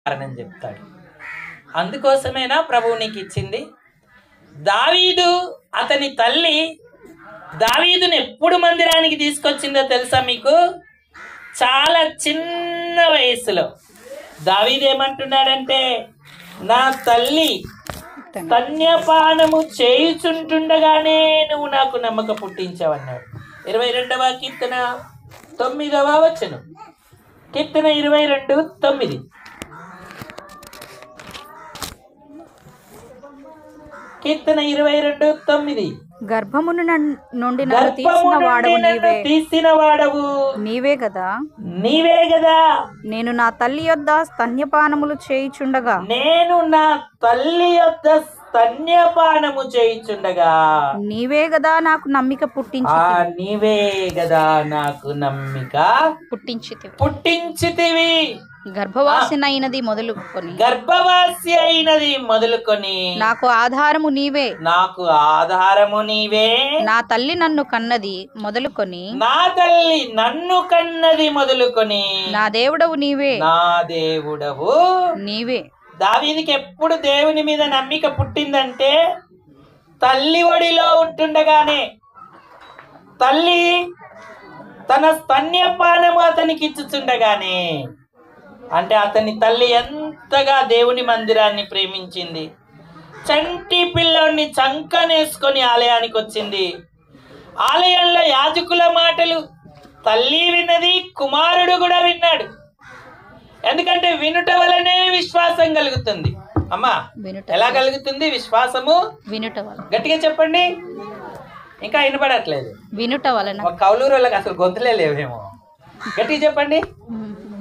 కారణం చెప్తాడు. అందుకోసమేనా ప్రభువు నీకు ఇచ్చింది. దావీదు అతని తల్లి దావీదుని ఎప్పుడు మందిరానికి తీసుకొచ్చిందో తెలుసా మీకు? చాలా చిన్న వయసులో. దావీదు ఏమంటున్నాడంటే, నా తల్లి స్తన్యపానము చేయుచుంటుండగానే నువ్వు నాకు నమ్మక పుట్టించావన్నాడు. 22వ కీర్తన 9వ వచనం. కీర్తన 22:9. కీర్తన 22:9. గర్భమును నుండి నన్ను తీసిన వాడవు నీవే కదా. నేను నా తల్లి యొద్ద స్తన్యపానములు చేయుచుండగా నీవే గదా నాకు నమ్మిక పుట్టించితివి. గర్భవాసి అయినది మొదలుకొని నాకు ఆధారము నీవే. నా తల్లి నన్ను కన్నది మొదలుకొని నా దేవుడవు నీవే. దావీదుకి ఎప్పుడు దేవుని మీద నమ్మిక పుట్టిందంటే, తల్లి ఒడిలో ఉంటుండగానే తల్లి తన స్తన్యపానము అతనికి ఇచ్చుచుండగానే. అంటే అతని తల్లి ఎంతగా దేవుని మందిరాన్ని ప్రేమించింది. చంటి పిల్లోడిని చంకనేసుకొని ఆలయానికి వచ్చింది. ఆలయంలో యాజకుల మాటలు తల్లి విన్నది, కుమారుడు కూడా విన్నాడు. ఎందుకంటే వినుట వలనే విశ్వాసం కలుగుతుంది. అమ్మా, ఎలా కలుగుతుంది విశ్వాసము? వినుట వలన. గట్టిగా చెప్పండి, ఇంకా వినపడట్లేదు. వినుట వలన. కౌలూరు వాళ్ళకి అసలు గొంతులే లేవేమో. గట్టిగా చెప్పండి.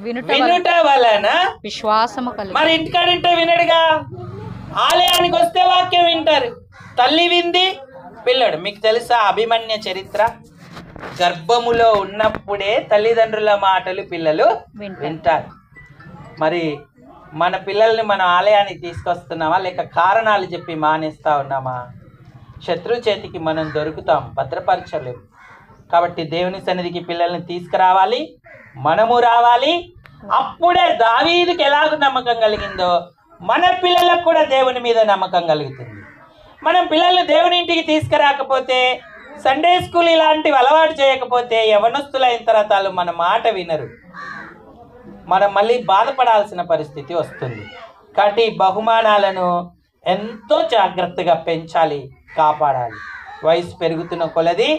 వినుట వలన విశ్వాసము. మరి ఇంటికాడింటే వినడుగా. ఆలయానికి వస్తే వాక్యం వింటారు. తల్లి వింది, పిల్లడు. మీకు తెలుసా అభిమన్య చరిత్ర? గర్భములో ఉన్నప్పుడే తల్లిదండ్రుల మాటలు పిల్లలు వింటారు. మరి మన పిల్లల్ని మనం ఆలయానికి తీసుకొస్తున్నామా, లేక కారణాలు చెప్పి మానేస్తా ఉన్నామా? శత్రు చేతికి మనం దొరుకుతాం, భద్రపరచలేము. కాబట్టి దేవుని సన్నిధికి పిల్లల్ని తీసుకురావాలి, మనము రావాలి. అప్పుడే దావీదుకి ఎలాగ నమ్మకం కలిగిందో మన పిల్లలకు కూడా దేవుని మీద నమ్మకం కలుగుతుంది. మనం పిల్లల్ని దేవుని ఇంటికి తీసుకురాకపోతే, సండే స్కూల్ ఇలాంటివి అలవాటు చేయకపోతే, యవనస్తులైన తర్వాత వాళ్ళు మన మాట వినరు. మనం మళ్ళీ బాధపడాల్సిన పరిస్థితి వస్తుంది. కాబట్టి బహుమానాలను ఎంతో జాగ్రత్తగా పెంచాలి, కాపాడాలి. వయసు పెరుగుతున్న కొలది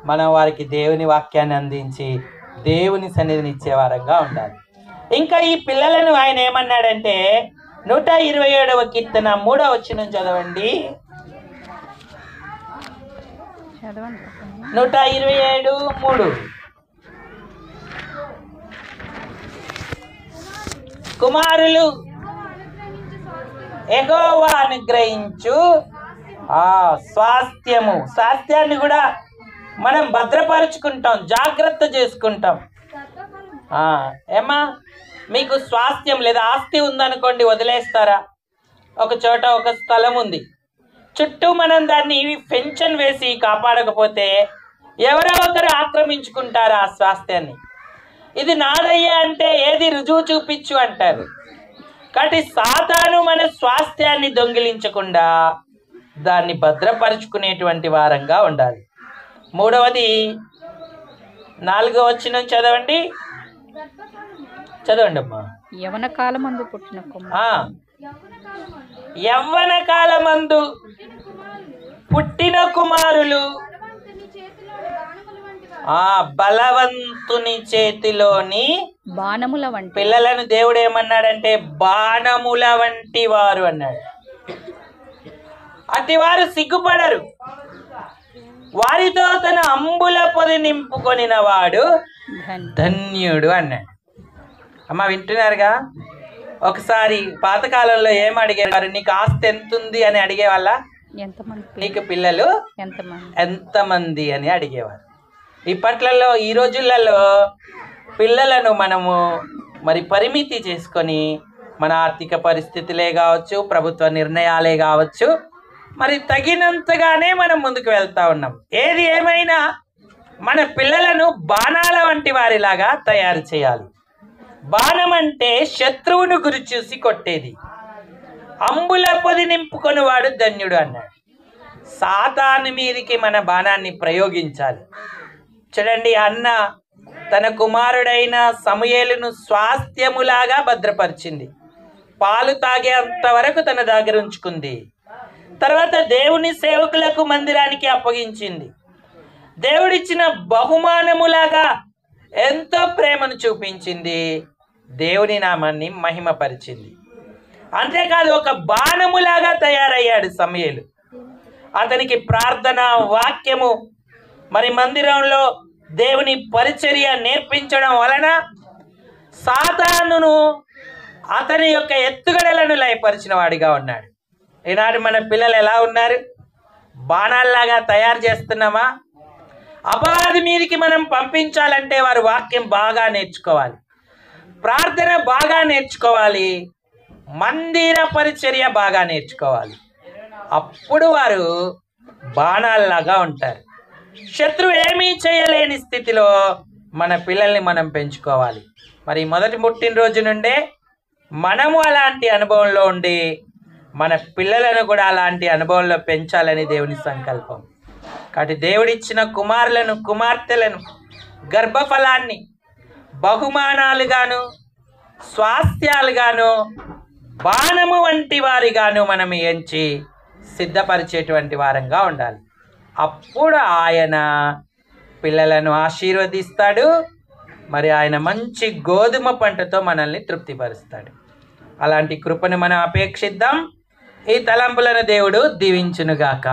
మనం వారికి దేవుని వాక్యాన్ని అందించి దేవుని సన్నిధిని ఇచ్చేవారంగా ఉండాలి. ఇంకా ఈ పిల్లలను ఆయన ఏమన్నాడంటే, 127వ కీర్తన 3వ వచనం చదవండి. 127:3. కుమారులు యెహోవా అనుగ్రహించు స్వాస్థ్యాన్ని కూడా మనం భద్రపరుచుకుంటాం, జాగ్రత్త చేసుకుంటాం. ఏమా, మీకు స్వాస్థ్యం లేదా ఆస్తి ఉందనుకోండి, వదిలేస్తారా? ఒక చోట ఒక స్థలం ఉంది, చుట్టూ మనం దాన్ని పెన్షన్ వేసి కాపాడకపోతే ఎవరో ఒకరు ఆక్రమించుకుంటారు ఆ స్వాస్థ్యాన్ని. ఇది నాదయ్యా అంటే ఏది రుజువు చూపించు అంటారు. కాబట్టి సాతాను మన స్వాస్థ్యాన్ని దొంగిలించకుండా దాన్ని భద్రపరుచుకునేటువంటి వారంగా ఉండాలి. 3వది 4వ వచనం చదవండి అమ్మా. యవ్వన కాలమందు పుట్టిన కుమారులు బలవంతుని చేతిలోని బాణముల వంటి. పిల్లలను దేవుడు ఏమన్నాడంటే బాణముల వంటి వారు అన్నాడు. అటివారు సిగ్గుపడరు, వారితో తన అంబుల పొది నింపుకొనిన వాడు ధన్యుడు అన్నాడు. అమ్మ, వింటున్నారుగా? ఒకసారి పాతకాలంలో ఏం అడిగేవారు? నీకు ఆస్తి ఎంత ఉంది అని అడిగేవాళ్ళ? నీకు పిల్లలు ఎంతమంది అని అడిగేవారు. ఇప్పట్లలో ఈ రోజులలో పిల్లలను మనము మరి పరిమితి చేసుకొని, మన ఆర్థిక పరిస్థితులే కావచ్చు, ప్రభుత్వ నిర్ణయాలే కావచ్చు, మరి తగినంతగానే మనం ముందుకు వెళ్తా ఉన్నాం. ఏది ఏమైనా మన పిల్లలను బాణాల వంటి వారిలాగా తయారు చేయాలి. బాణం అంటే శత్రువును గురి చూసి కొట్టేది. అంబుల పొది నింపుకొని వాడు ధన్యుడు అన్నాడు. సాతాను మీదికి మన బాణాన్ని ప్రయోగించాలి. చూడండి, అన్న తన కుమారుడైన సమూయేలును స్వాస్థ్యములాగా భద్రపరిచింది. పాలు తాగేంత వరకు తన దగ్గర ఉంచుకుంది. తర్వాత దేవుని సేవకులకు మందిరానికి అప్పగించింది. దేవుడిచ్చిన బహుమానములాగా ఎంతో ప్రేమను చూపించింది. దేవుని నామాన్ని మహిమపరిచింది. అంతేకాదు, ఒక బాణములాగా తయారయ్యాడు సమూయేలు. అతనికి ప్రార్థన, వాక్యము, మరి మందిరంలో దేవుని పరిచర్య నేర్పించడం వలన సాతానును అతని యొక్క ఎత్తుగడలను లయపరిచిన వాడిగా ఉన్నాడు. ఈనాడు మన పిల్లలు ఎలా ఉన్నారు? బాణాల్లాగా తయారు చేస్తున్నామా? అపవాది మీదికి మనం పంపించాలంటే వారు వాక్యం బాగా నేర్చుకోవాలి, ప్రార్థన బాగా నేర్చుకోవాలి, మందిర పరిచర్య బాగా నేర్చుకోవాలి. అప్పుడు వారు బాణాల్లాగా ఉంటారు. శత్రువు ఏమీ చేయలేని స్థితిలో మన పిల్లల్ని మనం పెంచుకోవాలి. మరి మొదటి పుట్టినరోజు నుండే మనము అలాంటి అనుభవంలో ఉండి మన పిల్లలను కూడా అలాంటి అనుభవంలో పెంచాలని దేవుని సంకల్పం. కాబట్టి దేవుడిచ్చిన కుమారులను, కుమార్తెలను, గర్భఫలాన్ని బహుమానాలుగాను, స్వాస్థ్యాలుగాను, బాణము వంటి వారిగాను మనం ఎంచి సిద్ధపరిచేటువంటి వారంగా ఉండాలి. అప్పుడు ఆయన పిల్లలను ఆశీర్వదిస్తాడు. మరి ఆయన మంచి గోధుమ పంటతో మనల్ని తృప్తిపరుస్తాడు. అలాంటి కృపను మనం అపేక్షిద్దాం. ఈ తలంపులను దేవుడు దీవించునుగాక.